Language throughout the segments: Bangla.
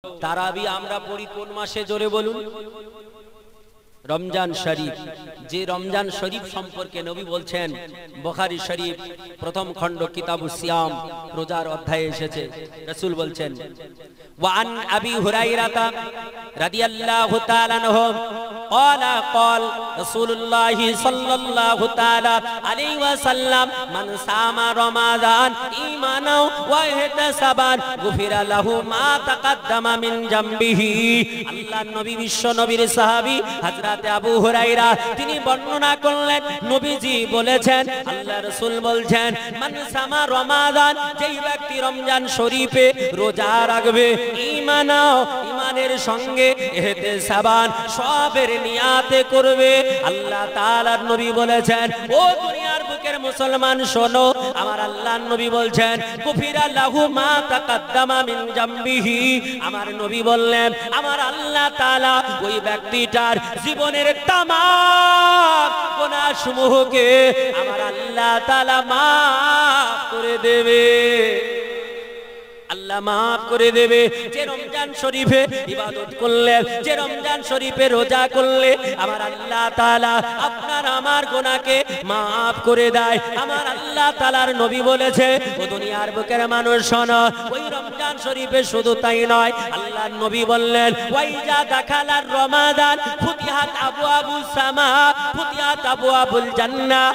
তারাবি আমরা পড়ি কোন মাসে জোরে বলুন? রমজান শরীফ। যে রমজান শরীফ সম্পর্কে নবী বলছেন, বুখারী শরীফ প্রথম খণ্ড কিতাবুস সিয়াম রোজার অধ্যায়ে এসেছে। রাসূল বলছেন, ওয়া আন আবি হুরায়রা রাদিয়াল্লাহু তাআলা আনহু قال قال رسول الله صلى الله تعالى عليه وسلم من صام رمضان إيمانا واحتسابا غفر له ما تقدم من ذنبه। আল্লাহর নবী বিশ্ব নবীর সাহাবী হযরত আবু হুরায়রা তিনি বর্ণনা করলেন, নবীজি বলেছেন, আল্লাহ রাসূল বলছেন, মান সামা রমাদান, যেই ব্যক্তি রমজান শরীফে রোজা রাখবে, ঈমানা ঈমানের সঙ্গে ইহতিসাবান সবের নিয়াতে করবে। আল্লাহ তাআলার নবী বলেছেন, ও দুনিয়ার বুকের মুসলমান শোনো, আমার আল্লাহর নবী বলছেন, গুফিরা লাহু মা তাকাদ্দামা মিন জামবিহি। আমার নবী বললেন, আমার আল্লাহ তাআলা ওই ব্যক্তিটার জীবনের তামাম গুনাহসমূহকে আমার আল্লাহ তাআলা মাফ করে দেবে। আল্লাহ মাফ করে দেবে। যে রমজান শরীফে ইবাদত করলে, যে রমজান শরীফে রোজা করলে আমার আল্লাহ তাআলা আপনার আমার গুনাহকে মাফ করে দেয়। আমার আল্লাহ তাআলার নবী বলেছে, ও দুনিয়ার বুকের মানুষ শোনো, ওই রমজান শরীফে শুধু তাই নয়, আল্লাহর নবী বললেন, ওয়াইজা দাখালার রমাদান ফুতিহাত আবওয়াবুস সামা, ফুতিহাত আবওয়াবুল জান্নাহ,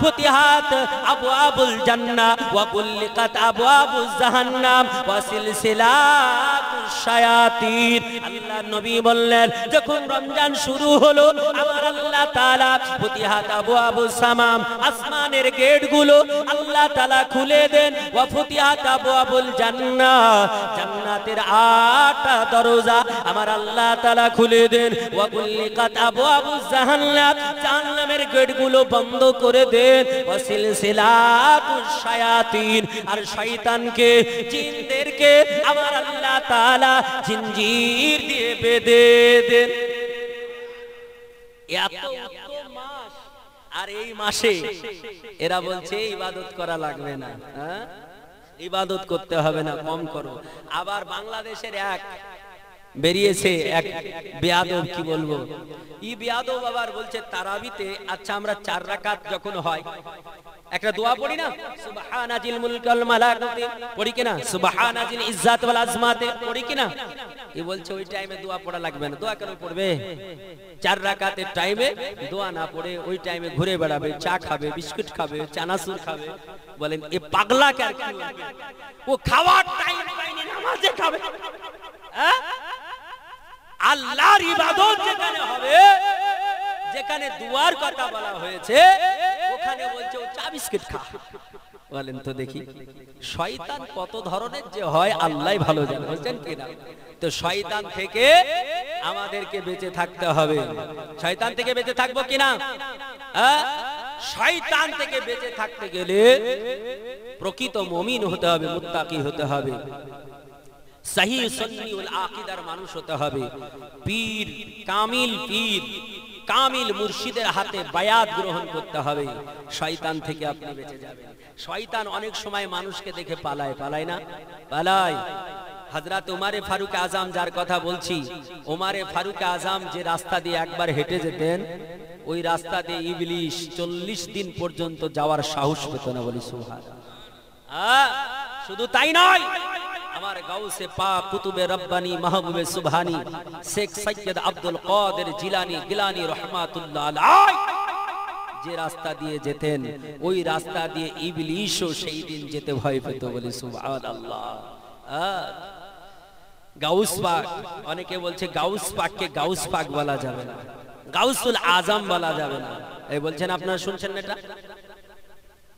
ফুতিহাত আবওয়াবুল জান্নাহ ওয়া কুল্লিকাত আবওয়াবুজ জাহান্নাম ওয়া সিলসিলাতুশ শায়াতিন। আল্লাহর নবী বললেন, যখন রমজান শুরু হলো, আমার আল্লাহ তাআলা ফুতিহাত আবওয়াবুস সামাম, আসমানের গেটগুলো আল্লাহ তাআলা খুলে দেন, ওয়া ফুতিহাত আবওয়াবুল জান্নাহ, জান্নাতের 8টা দরজা আমার আল্লাহ তাআলা খুলে দেন, ওয়া কুল্লিকাত আবওয়াবুজ জাহান্নাম, জাহান্নামের গেটগুলো বন্ধ করে দেন, ওয়া সিলসিলাতুশ শায়াতিন, আর শয়তানকে জিনদেরকে আমার আল্লাহ তাআলা জিনজির দিয়ে বেঁধে দেন। এত মাস, আর এই মাসে এরা বলছে ইবাদত করা লাগবে না, হ্যাঁ ইবাদত করতে হবে না, কম করো। আবার বাংলাদেশের এক বেরিয়েছে এক বেয়াদব, কি বলবো, ই বেয়াদব আবার বলছে তারাবিতে, আচ্ছা আমরা 4 রাকাত যখন হয় একটা দোয়া পড়ি না, সুবহানাজিল মুলকুল মালাকুতি পড়ি কিনা, সুবহানাজিল ইজ্জাত ওয়াল আজমাতে পড়ি কিনা, এই বলছে ওই টাইমে দোয়া পড়া লাগবে না। দোয়া কেন পড়বে? 4 রাকাতের টাইমে দোয়া না পড়ে ওই টাইমে ঘুরে বেড়াবে, চা খাবে, বিস্কুট খাবে, চানাচুর খাবে। বলেন এ পাগলা কে? আর কি ও খাওয়ার টাইম পায়নি, নামাজে খাবে। হ্যাঁ, আল্লাহর ইবাদত যেখানে হবে, যেখানে দুয়ার কথা বলা হয়েছে, ওখানে বলছে ও চা বিস্কিট খা। বলেন তো দেখি, শয়তান কত ধরনের যে হয় আল্লাহই ভালো জানে, বুঝছেন কিনা? তো শয়তান থেকে আমাদেরকে বেঁচে থাকতে হবে। শয়তান থেকে বেঁচে থাকবো কিনা? শয়তান থেকে বেঁচে থাকতে গেলে প্রকৃত মুমিন হতে হবে, মুত্তাকি হতে হবে, সহি সুন্নি ওয়াল আকীদার মানুষ হতে হবে, পীর কামিল মুর্শিদের হাতে বায়াত গ্রহণ করতে হবে। শয়তান থেকে আপনি বেঁচে যাবেন। শয়তান অনেক সময় মানুষকে দেখে পালায় না? পালায়। হযরত উমারে ফারুক আজম যার কথা বলছি, উমারে ফারুক আজম যে রাস্তা দিয়ে একবার হেঁটে যেতেন, ওই রাস্তা দিয়ে ইবলিস 40 দিন পর্যন্ত যাওয়ার সাহস পেত না। বলি সুবহানাল্লাহ। শুধু তাই নয়, আমার গাউসে পাক কুতুবে রব্বানি মাহবুবে সুবহানি শেখ সৈয়দ আব্দুল কাদের গিলানি রহমাতুল্লাহ আলাইহি যে রাস্তা দিয়ে যেতেন, ওই রাস্তা দিয়ে ইবলিসও সেই দিন যেতে ভয় পেত। বলি সুবহানাল্লাহ। গাউস পাক, অনেকে বলছে গাউস পাককে গাউস পাক বলা যাবে না, গাউসুল আজম বলা যাবে না। এই বলছেন, আপনারা শুনছেন না? এটা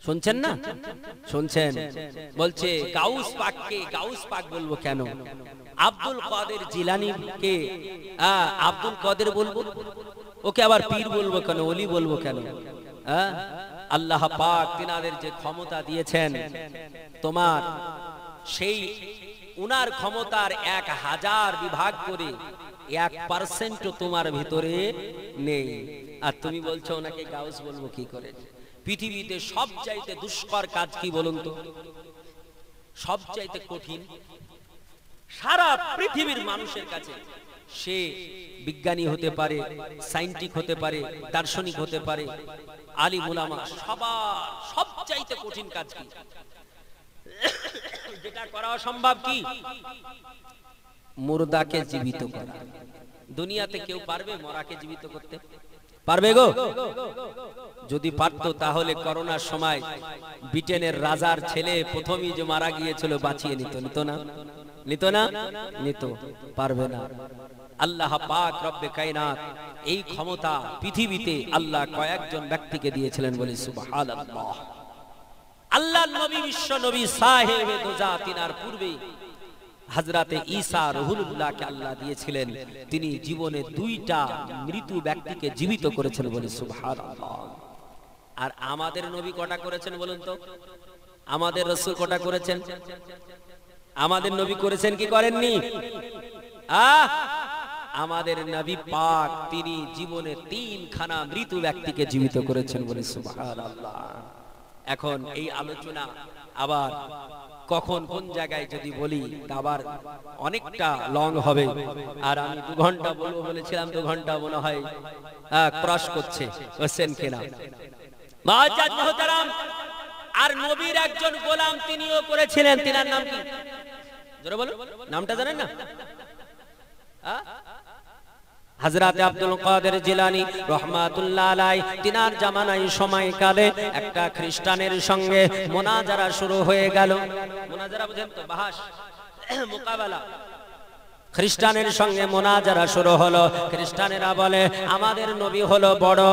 শুনছেন না? শুনছেন? বলছে গাউস পাককে গাউস পাক বলবো কেন? আব্দুল কাদের জিলানীকে আব্দুল কাদের বলবো, ওকে আবার পীর বলবো কেন, ওলি বলবো কেন? আল্লাহ পাক তিনাদের যে ক্ষমতা দিয়েছেন, তোমার সেই উনার ক্ষমতার 1000 বিভাগ করে 1% তোমার ভিতরে নেই, আর তুমি বলছো ওনাকে গাউস বলবো কি করে? পৃথিবীতে সবচাইতে দুষ্কর কাজ কি বলুন তো? সবচাইতে কঠিন সারা পৃথিবীর মানুষের কাছে। সে বিজ্ঞানী হতে পারে, সায়েন্টিস্ট হতে পারে, দার্শনিক হতে পারে, আলিম উলামা, সবার সবচাইতে কঠিন কাজ কি? যেটা করা অসম্ভব কি? মুর্দাকে জীবিত করা। দুনিয়াতে কেউ পারবে মরাকে জীবিত করতে? পারবে গো? যদি পারতো তাহলে করোনার সময় ব্রিটেনের রাজার ছেলে প্রথমই যে মারা গিয়েছিল বাঁচিয়ে নিত না? নিত না? নিত। পারবে না। আল্লাহ পাক রব্বে কায়নাত এই ক্ষমতা পৃথিবীতে আল্লাহ কয়েকজন ব্যক্তিকে দিয়েছিলেন, বলি সুবহানাল্লাহ। আল্লাহর নবী, বিশ্ব নবী সাহেবে দোজা, তিনার পূর্বে হযরতে ঈসা রুহুল্লাহকে আল্লাহ দিয়েছিলেন। তিনি জীবনে 2টা মৃত ব্যক্তিকে জীবিত করেছেন, বলি সুবহানাল্লাহ। আর আমাদের নবী কটা করেছেন বলুন তো? আমাদের রাসূল কটা করেছেন? আমাদের নবী করেছেন কি করেননি? আমাদের নবী পাক তিনি জীবনে 3খানা মৃত ব্যক্তিকে জীবিত করেছেন, বলি সুবহানাল্লাহ। এখন এই আলোচনা আবার কখন কোন জায়গায় যদি বলি তা আবার অনেকটা লং হবে। আর আমি 2 ঘন্টা বলবো বলেছিলাম, 2 ঘন্টা মনে হয় ক্রস করছে, বুঝছেন কিনা? মুআজ্জাজ মুহতারাম, আর নবীর একজন গোলাম তিনিও করেছিলেন। তিনার নাম কি? জোরে বলুন, নামটা জানেন না? হযরতে আব্দুল কাদের জিলানী রাহমাতুল্লাহ আলাইহি, তিনার জামানায় সময়কালে একটা খ্রিস্টানের সঙ্গে মুনাজারা শুরু হয়ে গেল। মুনাজারা বুঝেন তো? বাহাস, মোকাবেলা। খ্রিস্টানের সঙ্গে মুনাজারা শুরু হলো। খ্রিস্টানেরা বলে আমাদের নবী হলো বড়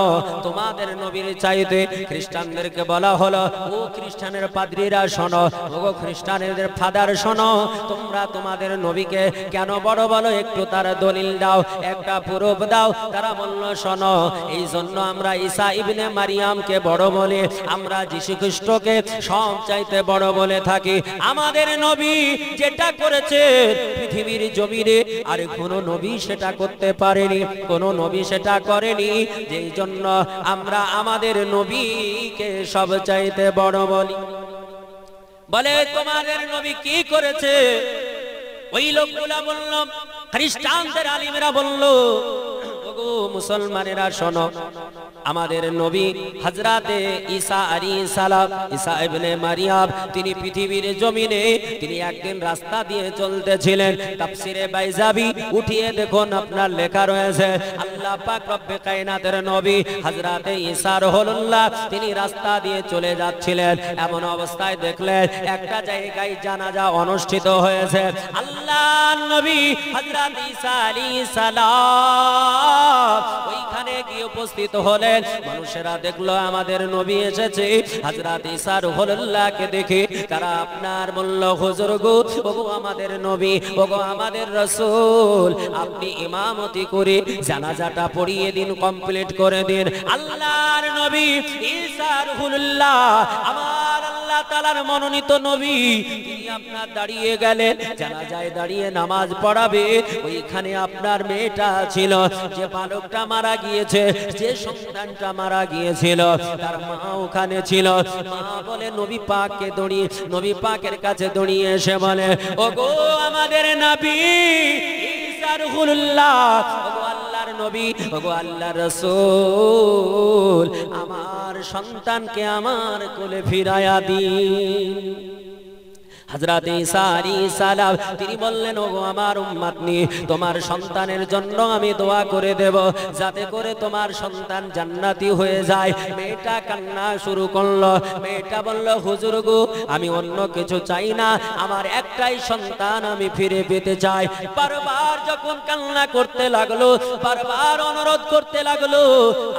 তোমাদের নবীর চাইতে। খ্রিস্টানদেরকে বলা হলো, ও খ্রিস্টানের পাদ্রীরা শোনো, ও খ্রিস্টানদের ফাদার শোনো, তোমরা তোমাদের নবীকে কেন বড় বলো? একটু তার দলিল দাও, একটা প্রুফ দাও। তারা বলল, শোনো, এই জন্য আমরা ঈসা ইবনে মারিয়ামকে বড় বলি, আমরা যীশু খ্রিস্টকে সবচাইতে বড় বলে থাকি। আমাদের নবী যেটা করেছে পৃথিবীর জমিনে আর কোন নবী সেটা করতে পারেনি, কোন নবী সেটা করেনি। যেই জন্য আমরা আমাদের নবীকে সবচাইতে বড় বলি। বলে তোমাদের নবী কি করেছে? ওই লোকগুলা বলল, খ্রিস্টানদের আলিমেরা বলল, ওগো মুসলমানেরা শোনো, আমাদের নবী হযরতে ঈসা আলাইহিস সালাম, ঈসা ইবনে মারিয়াম, তিনি পৃথিবীর জমিনে তিনি একদিন রাস্তা দিয়ে চলতেছিলেন। তাফসিরে বাইজাবি উঠিয়ে দেখুন, আপনার লেখা রয়েছে আল্লাহ পাক রব্বে কায়নাতের নবী হযরতে ঈসা রুহুল্লাহ তিনি রাস্তা দিয়ে চলে যাচ্ছিলেন। এমন অবস্থায় দেখলেন একটা জায়গায় জানাজা অনুষ্ঠিত হয়েছে। আল্লাহর নবী হযরতে ঈসা আলাইহিস সালাম ওইখানে গিয়ে উপস্থিত হলেন। মানুষেরা দেখলো আমাদের নবী এসেছে। হযরত ঈসা রুহুল্লাহকে দেখে তারা আপনার বলল, হুজুর গো, ওগো আমাদের নবী, ওগো আমাদের রাসূল, আপনি ইমামতি করে জানাজাটা পড়িয়ে দিন, কমপ্লিট করে দিন। আল্লাহর নবী ঈসা রুহুল্লাহ, আমার আল্লাহ তাআলার মনোনীত নবী, তিনি আপনার দাঁড়িয়ে গেলেন, জানাজায় দাঁড়িয়ে নামাজ পড়াবে। ওইখানে আপনার মেয়েটা ছিল, যে বালকটা মারা গিয়েছে, যে সন্তানটা মারা গিয়েছিল, তার মা ওখানে ছিল। মা বলে নবী পাককে দৌড়িয়ে, নবী পাকের কাছে দৌড়িয়ে এসে বলে, ওগো আমাদের নবী ঈসা রুহুল্লাহ, ওগো আল্লাহর নবী, ওগো আল্লাহর রাসূল, আমার সন্তানকে আমার কোলে ফিরায়া দিন। হযরত ঈসা আলাইহিস সালাম তিনি বললেন, ওগো আমার উম্মতনি, তোমার সন্তানের জন্য আমি দোয়া করে দেব যাতে করে তোমার সন্তান জান্নাতি হয়ে যায়। মেয়েটা কান্না শুরু করলো। মেয়েটা বলল, হুজুর গো, আমি অন্য কিছু চাই না, আমার একটাই সন্তান আমি ফিরে পেতে চাই। বারবার যখন কান্না করতে লাগলো, বারবার অনুরোধ করতে লাগলো,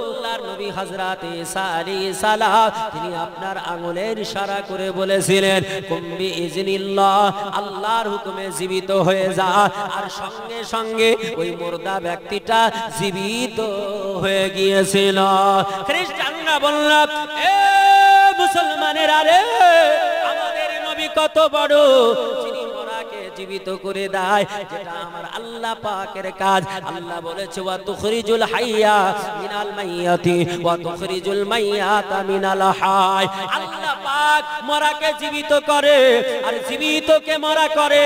আল্লাহর নবী হযরত ঈসা আলাইহিস সালাম তিনি আপনার আঙ্গুলের ইশারা করে বলেছিলেন, কুম্বি ইজনিল্লাহ, আল্লাহর হুকুমে জীবিত হয়ে যা। আর সঙ্গে সঙ্গে ওই মুর্দা ব্যক্তিটা জীবিত হয়ে গিয়েছিল। খ্রিস্টানরা বলল, এ মুসলমানেরা রে, আমাদের নবী কত বড়, যিনি মরাকে জীবিত করে দেয়, যেটা আমার আল্লাহ পাকের কাজ। আল্লাহ বলেছে, ওয়া তুখরিজুল হাইয়া মিনাল মাইয়াতি ওয়া তুখরিজুল মাইয়াতা মিনাল হাই। আল্লাহ পাক মরাকে জীবিত করে আর জীবিতকে মরা করে,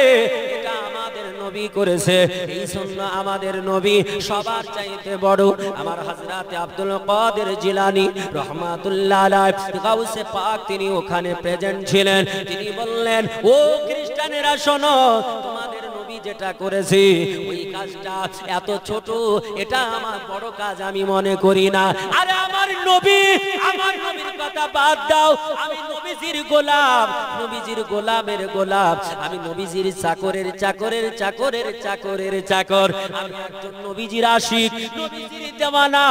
এটা আমাদের নবী করেছে, এই জন্য আমাদের নবী সবার চাইতে বড়। আমার হযরতে আব্দুল কাদের জিলানী রহমাতুল্লাহ আলাইহি গাউসে পাক তিনি ওখানে প্রেজেন্ট ছিলেন। তিনি বললেন, ও খ্রিস্টানেরা শোনো, তোমাদের নবী যেটা করেছে ওই কাজটা এত ছোট, এটা আমার বড় কাজ আমি মনে করি না। আরে আমার নবীর কথা বাদ দাও, আমি নবীজির গোলাম, নবীজির গোলামের গোলাম, আমি নবীজির চাকরের চাকরের চাকরের চাকরের চাকর, আমি একজন নবীজির আশিক, নবীজির দেওয়ানা,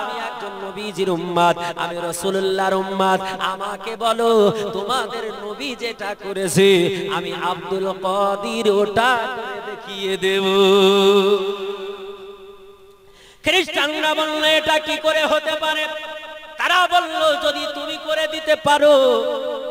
আমি একজন নবীজির উম্মত, আমি রাসূলুল্লাহর উম্মত। আমাকে বলো তোমাদের নবী যেটা করেছে আমি আব্দুল কাদের ওটা করে দেখিয়ে দেব। খ্রিস্টানরা বলল এটা কি করে হতে পারে? তারা বলল যদি তুমি করে দিতে পারো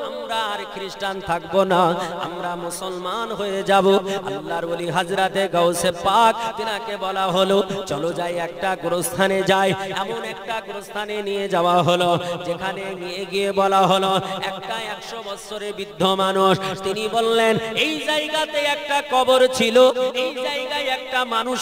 আমরা আর খ্রিস্টান থাকবো না, আমরা মুসলমান হয়ে যাব। আল্লাহর ওলি হযরতে গাউসে পাক তিনাকে বলা হলো চলো যাই একটা গোরস্থানে যাই। এমন একটা গোরস্থানে নিয়ে যাওয়া হলো যেখানে নিয়ে গিয়ে বলা হলো একটা 100 বছরের বৃদ্ধ মানুষ, তিনি বললেন এই জায়গাতে একটা কবর ছিল, এই জায়গায় একটা মানুষ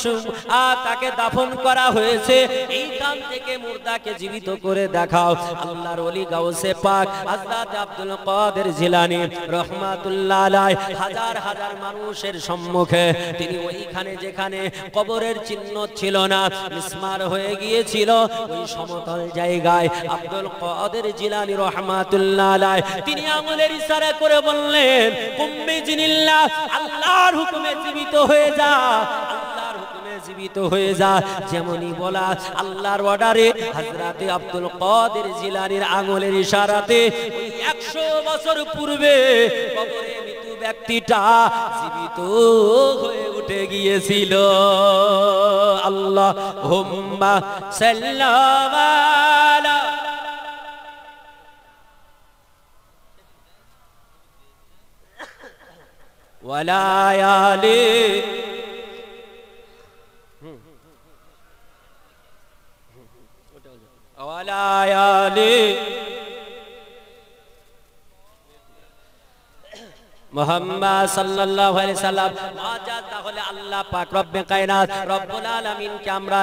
তাকে দাফন করা হয়েছে, এইখান থেকে মুর্দাকে জীবিত করে দেখাও। আল্লাহর ওলি গাউসে পাক হযরত আব্দুল কাদের জিলানী রহমাতুল্লাহ আলাইহি হাজার হাজার মানুষের সম্মুখে তিনি ওইখানে যেখানে কবরের চিহ্ন ছিল না, মিসমার হয়ে গিয়েছিল, ওই সমতল জায়গায় আব্দুল কাদের জিলানী রহমাতুল্লাহ আলাইহি তিনি আঙ্গুলের ইশারা করে বললেন কুম্মি জিনিল্লাহ, আল্লাহর হুকুমে জীবিত হয়ে যা, আল্লাহর হুকুমে জীবিত হয়ে যা। যেমনই বলা আল্লাহর অর্ডারে হযরতে আব্দুল কাদের জিলানীর আঙ্গুলের ইশারাতে 100 বছর পূর্বে কবরে মৃত ব্যক্তিটা জীবিত হয়ে উঠে গিয়েছিল। আল্লাহুম্মা সাল্লাল্লাহু আলা ওয়ালা আলি ওয়ালা আলি মুহাম্মদ সাল্লাল্লাহু আলাইহি সাল্লাম। তাহলে আল্লাহ পাক রব্বে কায়নাত রব্বুল আলামিনকে আমরা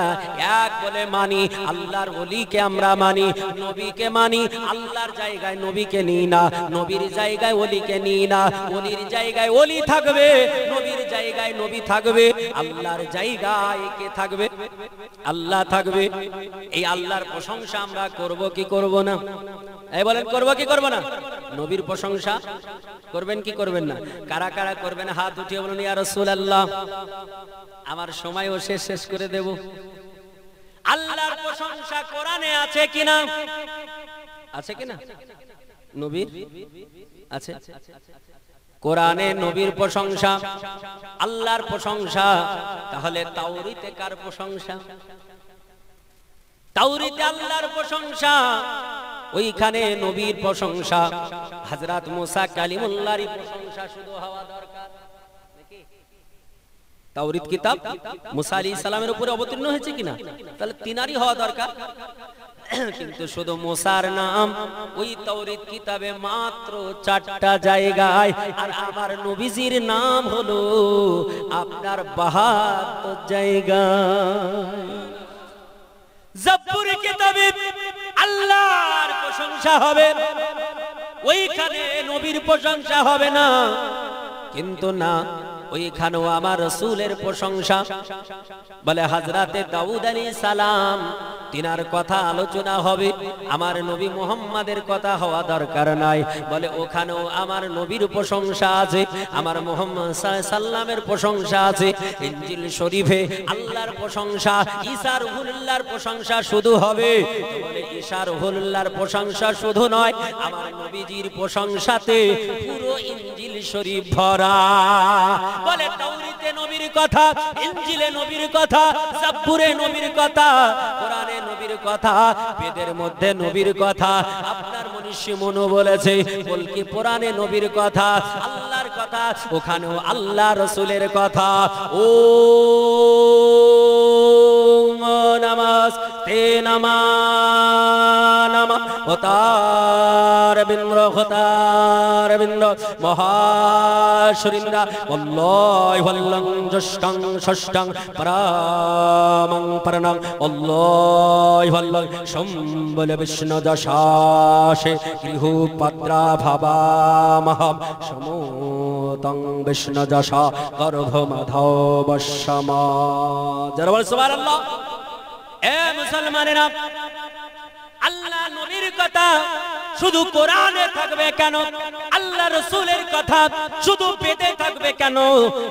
এক বলে মানি, আল্লাহর ওলিকে আমরা মানি, নবীকে মানি, আল্লাহর জায়গায় নবীকে নিই না, নবীর জায়গায় ওলিকে নিই না। ওলির জায়গায় ওলি থাকবে, নবীর জায়গায় নবী থাকবে, আল্লাহর জায়গায় কে থাকবে? আল্লাহ থাকবে। এই আল্লাহর প্রশংসা আমরা করব কি করব না? এই বলেন করব কি করব না? নবীর প্রশংসা করবেন কি করবেন না? কারা কারা করবেন হাত উঠিয়ে বলুন ইয়া রাসূলুল্লাহ। আমার সময়ও শেষ করে দেব। আল্লাহর প্রশংসা কোরআনে আছে কিনা? আছে কিনা? নবীর আছে? কোরআনে নবীর প্রশংসা, আল্লাহর প্রশংসা। তাহলে তাওরীতে কার প্রশংসা? তাওরীতে আল্লাহর প্রশংসা, ওইখানে নবীর প্রশংসা। হযরত মুসা কালিমুল্লাহর প্রশংসা শুধু হওয়া দরকার নাকি? তাওরীত কিতাব মুসা আলাইহিস সালামের উপরে অবতীর্ণ হয়েছে কিনা? তাহলে তিনারই হওয়া দরকার। কিন্তু শুধু মুসার নাম ওই তাওরীত কিতাবে মাত্র 4টা জায়গায়, আর আমার নবীজির নাম হলো আপনার 72 জায়গায়। জাবুর কিতাবে আল্লাহর প্রশংসা হবে, ওইখানে নবীর প্রশংসা হবে না। কিন্তু না, ওইখানেও আমার রাসূলের প্রশংসা। বলে হযরতে দাউদ আলাইহিস সালাম তিনার কথা আলোচনা হবে, আমার নবী মুহাম্মাদের কথা হওয়া দরকার নাই। বলে ওখানেও আমার নবীর প্রশংসা আছে, আমার মুহাম্মদ সাল্লাল্লাহু আলাইহি সাল্লামের প্রশংসা আছে। ইনজিল শরীফে আল্লাহর প্রশংসা, ঈসা রুহুল্লাহর প্রশংসা শুধু হবে। বলে ঈসা রুহুল্লাহর প্রশংসা শুধু নয়, আমার নবীজির প্রশংসাতে পুরো ইনজিল শরীফ ভরা। বলে তাওরীতে নবীর কথা, ইনজিলে নবীর কথা, জাবুরে নবীর কথা, কোরআনে নবীর কথা, বেদের মধ্যে নবীর কথা। আপনার মনীষী মনু বলেছে বল কি কোরআনে নবীর কথা, আল্লাহর কথা, ওখানেও আল্লাহ রাসূলের কথা। ও নামাজ তে নামা হোতার বিন্দ্র মহাশরীন্দ্রা অল্লাহু আল্লাহ জষ্টং ষষ্ঠং পরামং পরণং অল্লাহু আল্লাহ সম্বল বিষ্ণু দশাসে গৃহ পাত্রা ভাবামহম সমতং বিষ্ণু দশা গর্ভ মাধব সমা। যারা বল সুবহানাল্লাহ। এ মুসলমানেরা, আল্লাহ নবীর কথা শুধু কোরআনে থাকবে কেন? আল্লাহ রাসূলের কথা শুধু বেদে থাকবে কেন?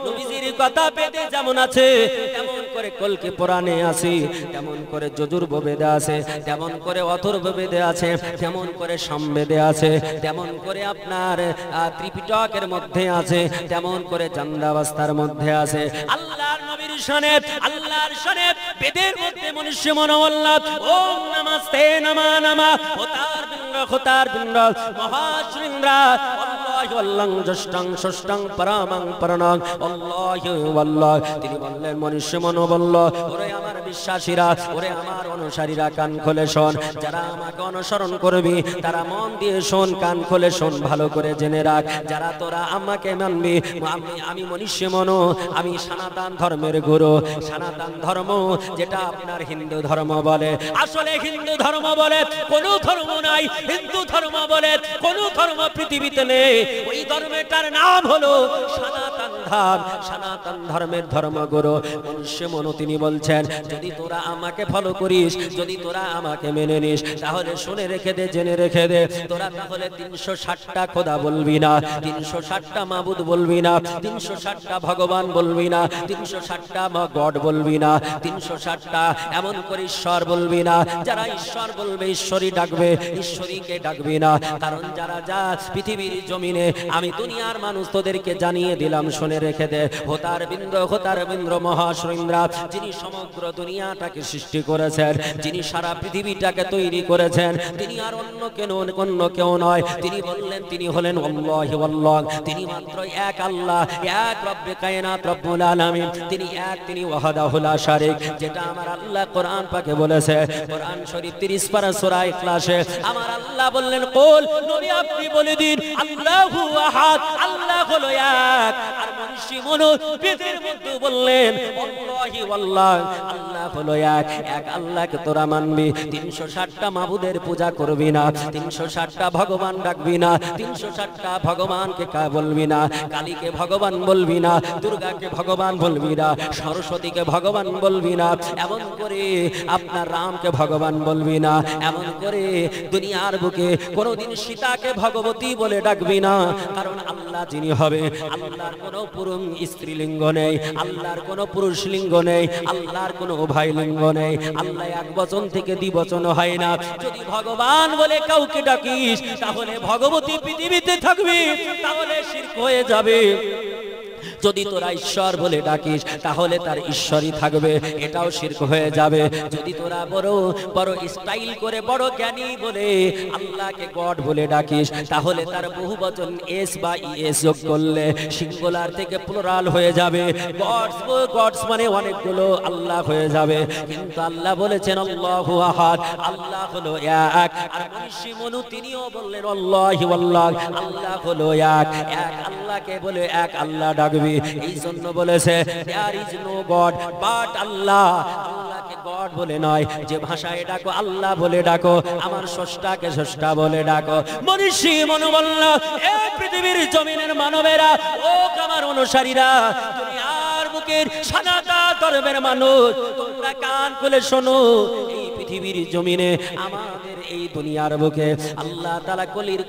নবীজির কথা বেদে যেমন আছে তেমন করে কলকি পুরাণে আছে, তেমন করে যজুর্ব বেদে আছে, তেমন করে অথর্ব বেদে আছে, তেমন করে সামবেদে আছে, তেমন করে আপনার ত্রিপিটকের মধ্যে আছে, তেমন করে চান্দাবস্তার মধ্যে আছে। আল্লাহর নবীর শানে, আল্লাহর শানে বেদের মধ্যে মনুষ্য মনোল্লাহ ওম নমস্তে নমা নমা হোতার বিন্দ্র মহাশৃঙ্গরা অল্লাহু আল্লাহ জষ্টং ষষ্ঠং পরামং পরণং অল্লাহু আল্লাহ। তিনি বললেন মনুষ্য মনো বলল, ওরে আমার বিশ্বাসীরা, ওরে আমার অনুসারীরা, কান খুলে শোন। যারা আমাকে অনুসরণ করবি তারা মন দিয়ে শোন, কান খুলে শোন, ভালো করে জেনে রাখ। যারা তোরা আমাকে মানবি, আমি মনুষ্য মনো, আমি সনাতন ধর্মের গুরু। সনাতন ধর্ম যেটা আপনার হিন্দু ধর্ম বলে, আসলে হিন্দু ধর্ম বলে কোনো ধর্ম নাই, হিন্দু ধর্ম বলে কোনো ধর্ম পৃথিবীতে নেই। ওই ধর্মটার নাম হলো সনাতন ধর্ম। সনাতন ধর্মের ধর্মগুরু মনুষ্য মনো তিনি বলছেন, যদি তোরা আমাকে ফলো করিস, যদি তোরা আমাকে মেনে নিস, তাহলে শুনে রেখে দে, জেনে রেখে দে, তোরা তাহলে 360টা খোদা বলবি না, 360টা মাবুদ বলবি না, 360টা ভগবান বলবি না, 360টা গড বলবি না, 360টা এমন করে ঈশ্বর বলবি না। যারা ঈশ্বর বলবে ঈশ্বরই ডাকবে, ঈশ্বরীকে ডাকবি না। কারণ যারা যা পৃথিবীর জমিনে আমি দুনিয়ার মানুষ তোদেরকে জানিয়ে দিলাম, শুনে রেখে দে। হোতার বিন্দ্র মহাশৃঙ্গরা, যিনি সমগ্র দুনিয়াটাকে সৃষ্টি করেছেন, যিনি সারা পৃথিবীটাকে তৈরি করেছেন, তিনি আর অন্য কেউ নয়। তিনি বললেন তিনি হলেন আল্লাহু আল্লাহ। তিনি মাত্র এক আল্লাহ, এক রব্বে কায়নাত রব্বুল আলামিন। তিনি এক, তিনি ওয়াহদাহু লা শারীক। যেটা আমার আল্লাহ কোরআন পাকে বলেছে, কোরআন শরীফ 30 পারা সূরা ইখলাসে আমার আল্লাহ বললেন, কুল নবী আপনি বলে দিন আল্লাহু আহাদ, আল্লাহ হলো এক। আর মনীষী মনো বেদের মধ্যে বললেন আল্লাহু আল্লাহ, আল্লাহ হলো এক। এক আল্লাহকে তোরা মানবি, 360টা মাবুদের পূজা করবি না, 360টা ভগবান ডাকবি না, 360টা ভগবানকে বলবি না, কালীকে ভগবান বলবি না, দুর্গাকে ভগবান বলবি না, সরস্বতীকে ভগবান বলবি না, এমন করে আপনার রামকে ভগবান বলবি না, এমন করে দুনিয়ার বুকে কোনোদিন সীতাকে ভগবতী বলে ডাকবি না। কারণ আল্লাহ যিনি হবে, আল্লাহর কোনো পুরুষ স্ত্রীলিঙ্গ নেই, আল্লাহর কোনো পুরুষ লিঙ্গ নেই, আল্লাহর কোনো উভয় লিঙ্গ নেই। আল্লাহ এক বচন থেকে দ্বিবচন হয় না। যদি ভগবান বলে কাউকে ডাকিস তাহলে ভগবতী পৃথিবীতে থাকবে, তাহলে শিরক হয়ে যাবে। যদি তোরা ঈশ্বর বলে ডাকিস তাহলে তার ঈশ্বরই থাকবে, এটাও শিরক হয়ে যাবে। যদি তোরা বড় বড় স্টাইল করে বড় জ্ঞানী বলে আল্লাহকে গড বলে ডাকিস তাহলে তার বহুবচন এস বা ইএস যোগ করলে সিঙ্গুলার থেকে প্লুরাল হয়ে যাবে। গডস মানে অনেকগুলো আল্লাহ হয়ে যাবে। কিন্তু আল্লাহ বলেছেন আল্লাহু আহাদ, আল্লাহ হলো এক। আর মনীষী মনু তিনিও বললেন আল্লাহু আল্লাহ, আল্লাহ হলো এক। এক আল্লাহকে বলে এক আল্লাহ ডাকবি। এই জন্য বলেছে there is no God but Allah। আল্লাহকে গড বলে নয়, যে ভাষায় ডাকো আল্লাহ বলে ডাকো, আমার স্রষ্টাকে স্রষ্টা বলে ডাকো। মনীষী মনু বলল, এই পৃথিবীর জমিনের মানবেরা, ও আমার অনুসারীরা, দুনিয়ার বুকের সনাতন ধর্মের মানুষ, তোমরা কান খুলে শোনো। এই পৃথিবীর জমিনে আমাদের এই দুনিয়ার বুকে আল্লাহ তাআলা কলির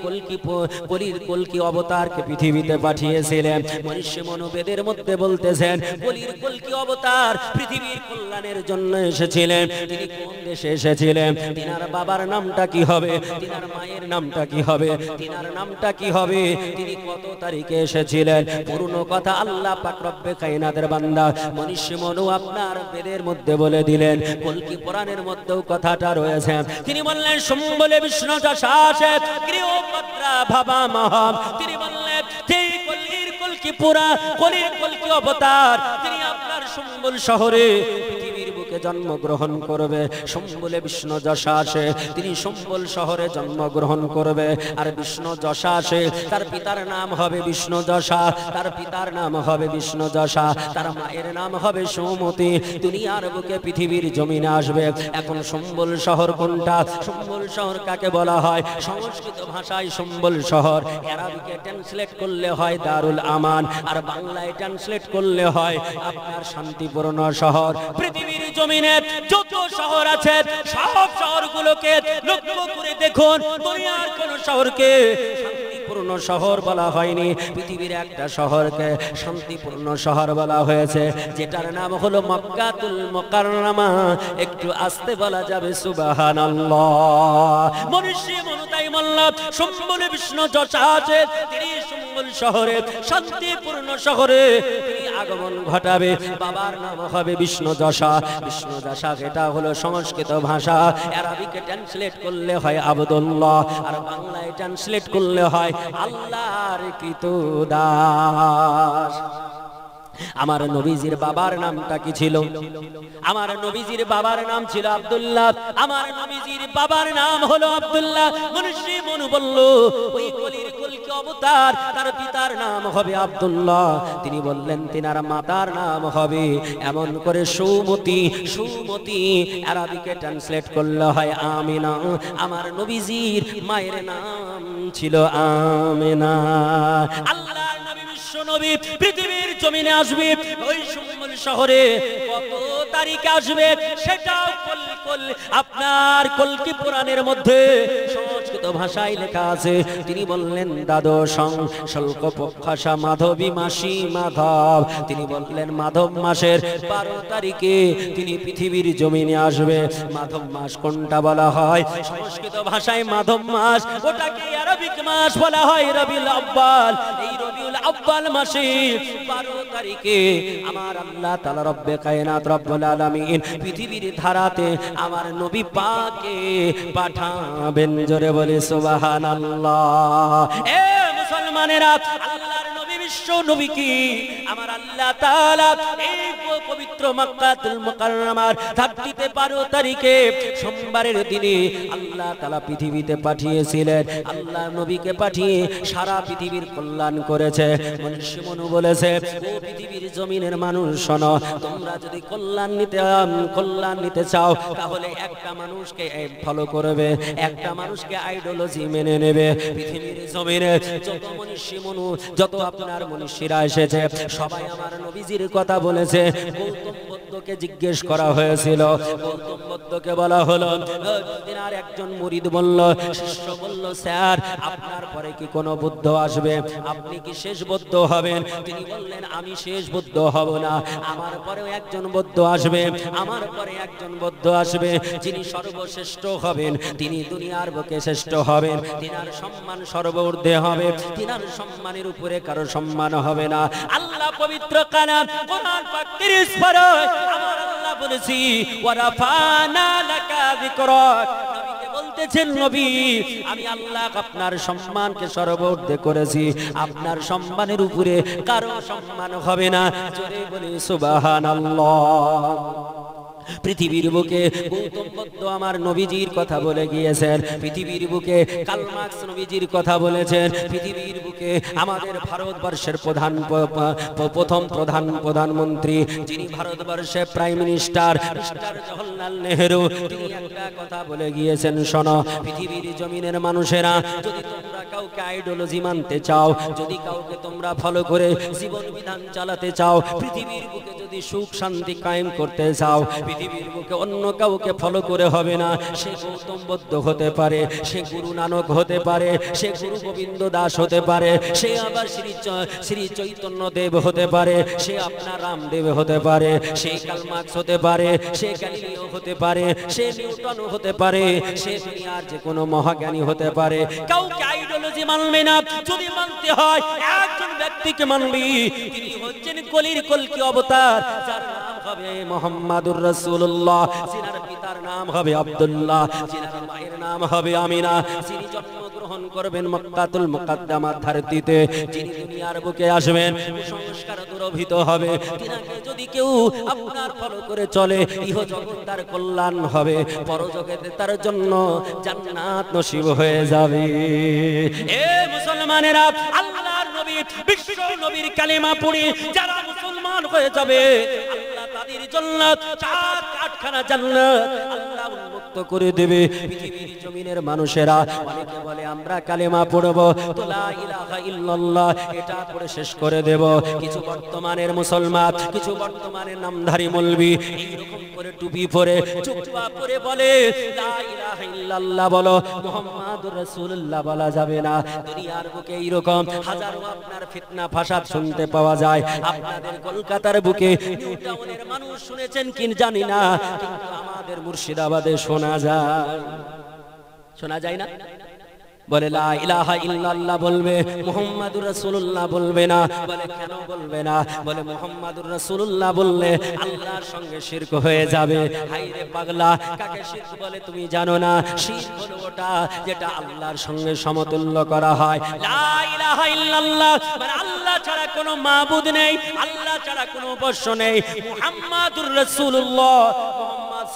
কলকি অবতারকে পৃথিবীতে পাঠিয়েছিলেন। মনুষ্য মনোবেদের মধ্যে বলতেছেন কলির কলকি অবতার পৃথিবীর কল্যাণের জন্য এসেছিলেন। তিনি কোন দেশে এসেছিলেন, তিনার বাবার নামটা কি হবে, তিনার মায়ের নামটা কি হবে, তিনার নামটা কি হবে, তিনি কত তারিখে এসেছিলেন, পুরনো কথা আল্লাহ পাক রব্বে কায়নাতের বান্দা মনুষ্য মনু আপনার বেদের মধ্যে বলে দিলেন। কলকি পুরাণের মধ্যেও কথাটা রয়েছে। তিনি বললেন সম্বলে বিষ্ণু যশাসে ক্লিওপাত্রা ভাবামহম। তিনি বললেন সেই কলির কলকি পুরা কলির কলকি অবতার তিনি আপনার সম্বল শহরে পৃথিবীর বুকে জন্মগ্রহণ করবে। সম্বলে বিষ্ণু যশা আসে, তিনি সম্বল শহরে জন্মগ্রহণ করবে। আর বিষ্ণু যশা আসে, তার পিতার নাম হবে বিষ্ণু যশা, তার পিতার নাম হবে বিষ্ণু যশা, তার মায়ের নাম হবে সৌমতি। দুনিয়ার বুকে পৃথিবীর জমিনে আসবে। এখন সম্বল শহর কোনটা? সম্বল শহর কাকে বলা হয়? সংস্কৃত ভাষায় সম্বল শহর, আরবিকে ট্রান্সলেট করলে হয় দারুল আমান, আর বাংলায় ট্রান্সলেট করলে হয় আপনার শান্তিপূর্ণ শহর। পৃথিবীর জমিনে যত শহর আছে সব শহরগুলোকে লক্ষ্য করে দেখুন, দুনিয়ার কোন শহরকে শান্তিপূর্ণ শহর বলা হয়নি। পৃথিবীর একটা শহরকে শান্তিপূর্ণ শহর বলা হয়েছে, যেটার নাম হলো মক্কাতুল মুকাররমা। একটু আস্তে বলা যাবে সুবহানাল্লাহ। মনীষী মনুতাই মোল্লা সম্বলে বিষ্ণু যশা আছে, তিনি সম্বল শহরে শান্তিপূর্ণ শহরে তিনি আগমন ঘটাবে। বাবার নাম হবে বিষ্ণু যশা। বিষ্ণু যশা এটা হলো সংস্কৃত ভাষা, আরবিকে ট্রান্সলেট করলে হয় আব্দুল্লাহ, আর বাংলায় ট্রান্সলেট করলে হয় আল্লাহর কৃত দাস। আমার নবীজির বাবার নামটা কি ছিল? আমার নবীজির বাবার নাম ছিল আব্দুল্লাহ। আমার নবীজির বাবার নাম হলো আব্দুল্লাহ। মনীষী মনু বলল, ওই কলির কলকি অবতার, তার পিতার নাম হবে আব্দুল্লাহ। তিনি বললেন তিনার মাতার নাম হবে এমন করে সৌমতি। সৌমতি আরবিকে ট্রান্সলেট করলে হয় আমিনা। আমার নবীজির মায়ের নাম ছিল আমিনা। আল্লাহর নবী বিশ্ব নবী পৃথিবীর জমিনে আসবে। ওই সম্বল শহরে কত তারিখে আসবে সেটাও আপনার কল্কি পুরাণের মধ্যে সংস্কৃত ভাষায় লেখা আছে। তিনি বললেন দ্বাদশং শুল্ক পক্ষাসা মাধবী মাসি মাধব। তিনি বললেন মাধব মাসের 12 তারিখে তিনি পৃথিবীর জমিনে আসবে। মাধব মাস কোনটা বলা হয়? সংস্কৃত ভাষায় মাধব মাস, ওটাকে আরবিক মাস বলা হয় রবিউল আউয়াল। এই রবিউল আউয়াল মাসে 12 তারিখে আমার আল্লাহ তাআলা রব্বে কায়নাত রব্বুল আলামিন পৃথিবীর ধারাতে আমার নবী পাককে পাঠাবেন। জোরে বলে সুবহানাল্লাহ। এ মুসলমানেরা, আল্লাহর নবী বিশ্ব নবী কি আমার আল্লাহ তাআলা এই পবিত্র মক্কাতুল মুকাররমার 12 তারিখে সোমবারের দিনে আল্লাহ তাআলা পৃথিবীতে পাঠিয়েছিলেন। আল্লাহ নবীকে পাঠিয়ে সারা পৃথিবীর কল্যাণ করেছে। মনীষী মনু বলেছে, ও পৃথিবীর জমিনের মানুষ শোনো, তোমরা যদি কল্যাণ নিতে চাও তাহলে একটা মানুষকে ফলো করবে, একটা মানুষকে আইডিওলজি মেনে নেবে। পৃথিবীর জমিনে যত মনীষী মনু, যত আপনার মনীষীরা এসেছে সবাই আমার নবীজির কথা বলেছে। গৌতম বুদ্ধকে জিজ্ঞেস করা হয়েছিল, গৌতম বুদ্ধকে বলা হলো, আর একজন মুরিদ বলল, শিষ্য বলল, স্যার আপনার পরে কি কোনো বুদ্ধ আসবে? আপনি কি শেষ বুদ্ধ হবেন? তিনি বললেন, আমি শেষ বুদ্ধ হব না, আমার পরেও একজন বুদ্ধ আসবে, আমার পরে একজন বুদ্ধ আসবে, যিনি সর্বশ্রেষ্ঠ হবেন, তিনি দুনিয়ার বুকে শ্রেষ্ঠ হবেন, তিনার সম্মান সর্বঊর্ধ্বে হবে, তিনার সম্মানের উপরে কারো সম্মান হবে না। আল্লাহ পবিত্র কালাম কোরআন পাক 30 পারায় আমার আল্লাহ বলেছি, ওয়া রাফানা লাকা যিকরাক। নবীকে বলতেছেন, নবী আমি আল্লাহ আপনার সম্মানকে সর্বঊর্ধ্বে করেছি, আপনার সম্মানের উপরে কারো সম্মান হবে না। জোরে বলি সুবহানাল্লাহ। পৃথিবীর বুকে গৌতম বুদ্ধ আমার নবীজির কথা বলে গিয়েছেন, পৃথিবীর বুকে কার্ল মার্কস নবীজির কথা বলেছেন, পৃথিবীর বুকে আমাদের ভারতবর্ষের প্রথম প্রধানমন্ত্রী, যিনি ভারতবর্ষের prime minister mister Jawaharlal Nehru, তিনি একটা কথা বলে গিয়েছেন, শোনো পৃথিবীর জমিনের মানুষেরা, যদি তোমরা কাউকে আইডিওলজি মানতে চাও, যদি কাউকে তোমরা ফলো করে জীবন বিধান চালাতে চাও, পৃথিবীর বুকে যদি সুখ শান্তি কায়েম করতে চাও, পৃথিবীর বুকে অন্য কাউকে ফলো করে হবে না। সে গৌতম বুদ্ধ হতে পারে, সে গুরু নানক হতে পারে, সে গুরু গোবিন্দ দাস হতে পারে, সে আবার শ্রী চৈতন্য দেব হতে পারে, সে আপনার রামদেব হতে পারে, সে কার্ল মার্কস হতে পারে, সে গ্যালিলিও হতে পারে, সে নিউটন হতে পারে, সে দুনিয়ার যে কোনো মহাজ্ঞানী হতে পারে। কাউকে আইডিওলজি মানবে না, যদি মানতে হয় একজন ব্যক্তিকে মানবি, তিনি হচ্ছেন কলির কলকি অবতার, যার নাম হবে মুহাম্মাদুর রাসূলুল্লাহ, যিনার পিতার নাম হবে আব্দুল্লাহ, যিনার মায়ের নাম হবে আমিনা, যিনি জন্মগ্রহণ করবেন মক্কাতুল মুকাদ্দামার ধরতিতে, যিনি দুনিয়ার বুকে আসবেন কুসংস্কার দূরীভূত হবে, তিনাকে যদি কেউ আপনার ফলো করে চলে ইহ জগৎ তার কল্যাণ হবে, পরজগতে তার জন্য জান্নাত নসিব হয়ে যাবে। এ মুসলমানেরা, আল্লাহর নবী বিশ্ব নবীর কালেমা পড়ে যারা মুসলমান হয়ে যাবে আল্লাহ তাদের জন্য চার আটখানা জান্নাত আল্লাহ উন্মুক্ত করে দেবে। পৃথিবীর জমিনের মানুষেরা অনেকে বলে আমরা কালেমা পড়ব, তো লা ইলাহা ইল্লাল্লাহ এটা পড়ে শেষ করে দেব। কিছু বর্তমানের মুসলমান, কিছু বর্তমানের নামধারী মৌলবি এইরকম করে টুপি পরে চুপচা পরে বলে লা ইলাহা ইল্লাল্লাহ বলো, মুহাম্মাদুর রাসূলুল্লাহ বলা যাবে না। দুনিয়ার বুকে এইরকম হাজারো আপনার ফিতনা ফাসাদ শুনতে পাওয়া যায়। আপনাদের কলকাতার বুকে নিউ টাউনের মানুষ শুনেছেন কি জানি না, কিন্তু আমাদের মুর্শিদাবাদে শোনা যায় না? বলে লা ইলাহা ইল্লাল্লাহ বলবে, মুহাম্মাদুর রাসূলুল্লাহ বলবে না। বলে কেন বলবে না? বলে মুহাম্মাদুর রাসূলুল্লাহ বললে আল্লাহর সঙ্গে শিরক হয়ে যাবে। হায় রে পাগলা, কাকে শিরক বলে তুমি জানো না? শিরক হলো ওটা যেটা আল্লাহর সঙ্গে সমতুল্য করা হয়। লা ইলাহা ইল্লাল্লাহ মানে আল্লাহ ছাড়া কোনো মাবুদ নেই, আল্লাহ ছাড়া কোনো উপাস্য নেই। মুহাম্মাদুর রাসূলুল্লাহ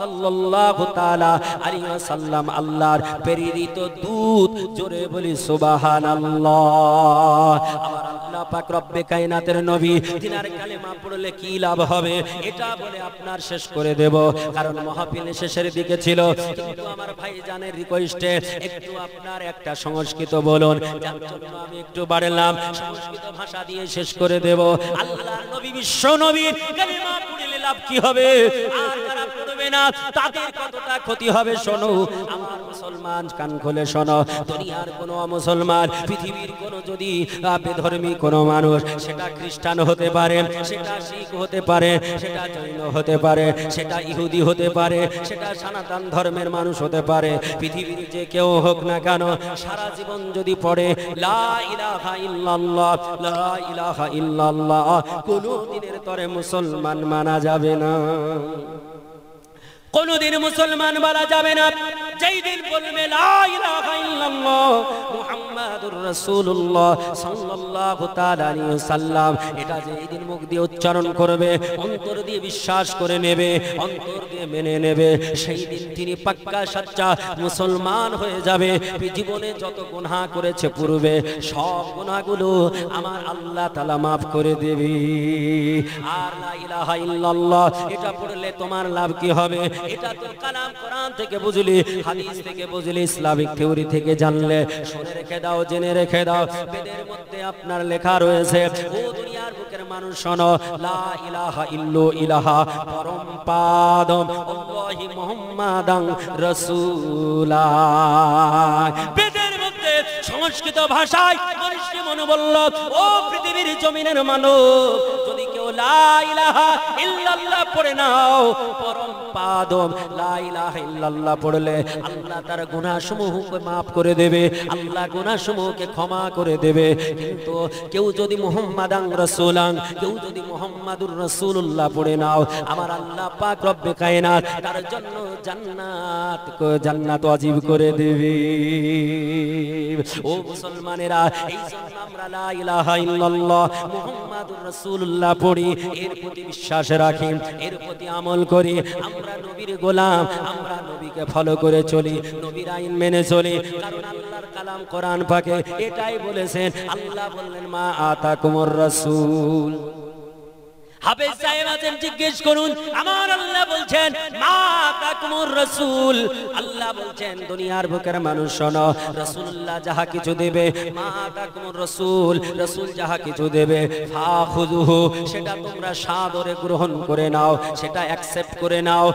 সাল্লাল্লাহু তাআলা আলাইহি ওয়াসাল্লাম আল্লাহর প্রেরিত দূত। জোরে বলি সুবহানাল্লাহ। আমার আল্লাহ পাক রব্বে কায়নাতের নবী, তিনার কালেমা পড়লে কি লাভ হবে এটা বলে আপনার শেষ করে দেব। কারণ মাহফিল শেষের দিকে ছিল, কিন্তু আমার ভাইজানের রিকোয়েস্টে একটু আপনার একটা সংস্কৃত বলুন, যার জন্য আমি একটু বাড়লাম, সংস্কৃত ভাষা দিয়ে শেষ করে দেব। আল্লাহর নবী বিশ্ব নবীর কালেমা পড়লে লাভ কি হবে, আর যারা পড়বে না তাদের কতটা ক্ষতি হবে শোনো। আমার মুসলমান কান খুলে শোনো, দুনিয়ার কোন মুসলমান, পৃথিবীর কোন যদি বেধর্মী কোন মানুষ, সেটা খ্রিস্টান হতে পারে, সেটা শিখ হতে পারে, সেটা জৈন হতে পারে, সেটা ইহুদি হতে পারে, সেটা সনাতন ধর্মের মানুষ হতে পারে, পৃথিবীর যে কেউ হোক না কেন, সারা জীবন যদি পড়ে লা ইলাহা ইল্লাল্লাহ লা ইলাহা ইল্লাল্লাহ, কোন দিনের তরে মুসলমান মানা যাবে না, কোনদিন মুসলমান বলা যাবে না। যেই দিন বলবে লা ইলাহা ইল্লাল্লাহ মুহাম্মাদুর রাসূলুল্লাহ সাল্লাল্লাহু তাআলা আলাইহি ওয়াসাল্লাম, এটা যেই দিন মুখ দিয়ে উচ্চারণ করবে, অন্তর দিয়ে বিশ্বাস করে নেবে, অন্তর দিয়ে মেনে নেবে, সেই দিন তিনি পাক্কা সচ্চা মুসলমান হয়ে যাবে। জীবনে যত গুনাহ করেছে পূর্বে সব গুনাহগুলো আমার আল্লাহ তাআলা maaf করে দেবে। আর লা ইলাহা ইল্লাল্লাহ এটা পড়লে তোমার লাভ কি হবে? এটা তো কালাম কোরআন থেকে বুঝলি, হাদিস থেকে বুঝলি, ইসলামিক থিওরি থেকে জানলে। শুনে রেখে দাও, জেনে রেখে দাও, বেদের মধ্যে আপনার লেখা রয়েছে, ও দুনিয়ার বুকের মানুষ শোনো, লা ইলাহা ইল্লা ইলাহা পরম পাদম আল্লাহি মুহাম্মাদান রাসূলুল্লাহ। বেদের মধ্যে সংস্কৃত ভাষায় মনীষী মনে বলল, ও পৃথিবীর জমিনের মানুষ, যদি কেউ লা ইলাহা ইল্লাল্লাহ পড়ে নাও, পরম পাদম লা ইলাহা ইল্লাল্লাহ পড়লে আল্লাহ তার গুনাহসমূহকে maaf করে দেবে, আল্লাহ গুনাহসমূহকে ক্ষমা করে দেবে। কিন্তু কেউ যদি মুহাম্মাদান রাসূলান, কেউ যদি মুহাম্মাদুর রাসূলুল্লাহ পড়ে নাও, আমার আল্লাহ পাক রব্বে কায়নাত তার জন্য জান্নাত ওয়াজিব করে দেবে। ও মুসলমানেরা, এই জন্য আমরা লা ইলাহা ইল্লাল্লাহ মুহাম্মাদুর রাসূলুল্লাহ পড়ি, এর প্রতি বিশ্বাস রাখি, এর প্রতি আমল করি। আমরা নবীর গোলাম, আমরা নবীকে ফলো করে চলি, নবীর আইন মেনে চলি। কারণ আল্লাহর কালাম কোরআন পাকে এটাই বলেছেন। আল্লাহ বললেন মা আতাকুমুর রাসূল। হাফেজ সাহেব আছেন, জিজ্ঞেস করুন, আমার আল্লাহ বলছেন মা আতাকুমুর রাসূল। আল্লাহ বলছেন দুনিয়ার বুকের মানুষ শোনো, রাসূলুল্লাহ যাহা কিছু দেবে, মা আতাকুমুর রাসূল, রাসূল যাহা কিছু দেবে, ফাখুযুহু, সেটা তোমরা সাদরে গ্রহণ করে নাও, সেটা অ্যাকসেপ্ট করে নাও।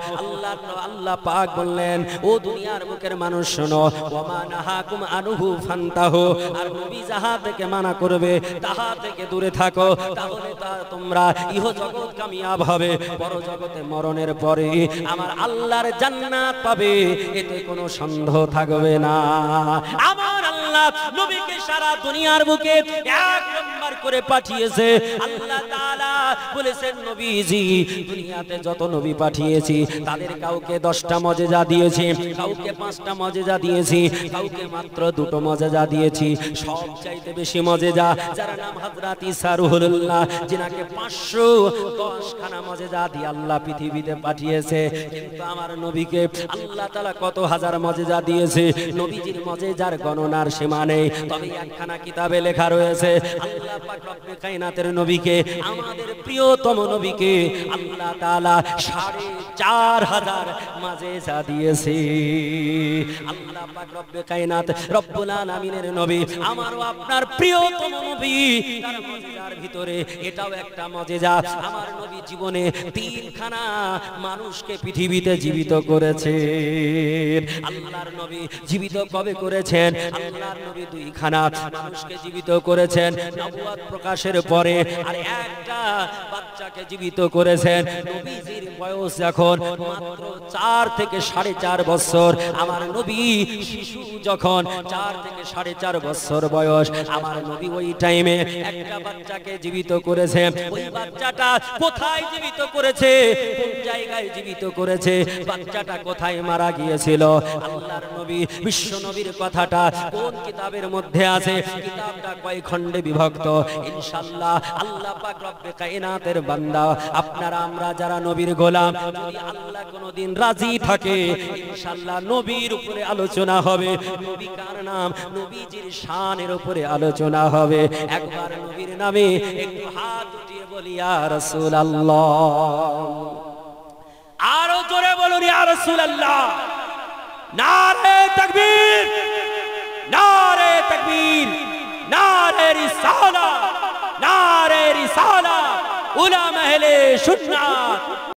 আল্লাহ পাক বললেন, ও দুনিয়ার বুকের মানুষ শোনো, ওয়া মা নাহাকুম আনহু ফান্তাহু, আর নবী যাহা থেকে মানা করবে তাহা থেকে দূরে থাকো, তাহলে তা তোমরা ইহ জগৎ কামিয়াব হবে, পরজগতে মরণের পরে আমার আল্লাহর জান্নাত পাবে, এতে কোনো সন্দেহ থাকবে না। আমার আল্লাহ নবীকে সারা দুনিয়ার বুকে এক নম্বর করে পাঠিয়েছে। আল্লাহ তাআলা বলেছেন নবীজি দুনিয়াতে যত নবী পাঠিয়েছি তাদের কাউকে 10টা মুজিজা দিয়েছি, কাউকে 5টা মুজিজা দিয়েছি, কাউকে মাত্র 2টো মুজিজা দিয়েছি। সবচাইতে বেশি মুজিজা যার নাম হযরত ঈসা রূহুল্লাহ, যিনাকে 510 খানা মুজিজা দিয়ে আল্লাহ পৃথিবীতে পাঠিয়েছে। কিন্তু আমার নবীকে আল্লাহ তাআলা কত হাজার মুজিজা দিয়েছে, নবীজির মুজিজার গণনার সীমা নেই। তবে একখানা কিতাবে লেখা রয়েছে আল্লাহ পাক রব্বে কায়নাতের নবীকে, আমাদের প্রিয়তম নবীকে আল্লাহ তাআলা 4500 মুজিজা দিয়েছে। আল্লাহ পাক রব্বে কায়নাত রব্বুল আলামিনের নবী, আমারও আপনার প্রিয়তম নবী, তার মুজিজার ভিতরে এটাও একটা মুজিজা। আমার নবী জীবনে 3খানা মানুষকে পৃথিবীতে জীবিত করেছেন। আল্লাহর নবী জীবিত কবে করেছেন? আল্লাহর নবী 2খানা মানুষকে জীবিত করেছেন নবুয়ত প্রকাশের পরে, আর একটা বাচ্চাকে জীবিত করেছেন নবীজির বয়স যখন মাত্র 4 থেকে 4.5 বছর। আমার নবী শিশু যখন 4 থেকে 4.5 বছর বয়স, আমার নবী ওই টাইমে একটা বাচ্চাকে জীবিত করেছে। ওই বাচ্চাটা কোথায় জীবিত করেছে, কোন জায়গায় জীবিত করেছে, বাচ্চাটা কোথায় মারা গিয়েছিল? আল্লাহর নবী বিশ্ব নবীর কথাটা কোন কিতাবের মধ্যে আছে? কিতাবটা কয় খণ্ডে বিভক্ত? ইনশাআল্লাহ আল্লাহ পাক রব্বে কায়নাতের বান্দা আপনারা আমরা যারা নবীর গোলাম, যদি আল্লাহ কোনদিন রাজি থাকে ইনশাআল্লাহ নবীর উপরে আলোচনা হবে। নবী কার নাম, নবীজির শানের উপরে আলোচনা হবে। একবার নবীর নামে একটু হাত উঠিয়ে বলি ইয়া রাসূলুল্লাহ, আরো জোরে বলুন ইয়া রাসূলুল্লাহ। নারে তাকবীর, নারে তাকবীর, নারে রিসালাত, নারে রিসালাত, উলামা আহলে সুন্নাত।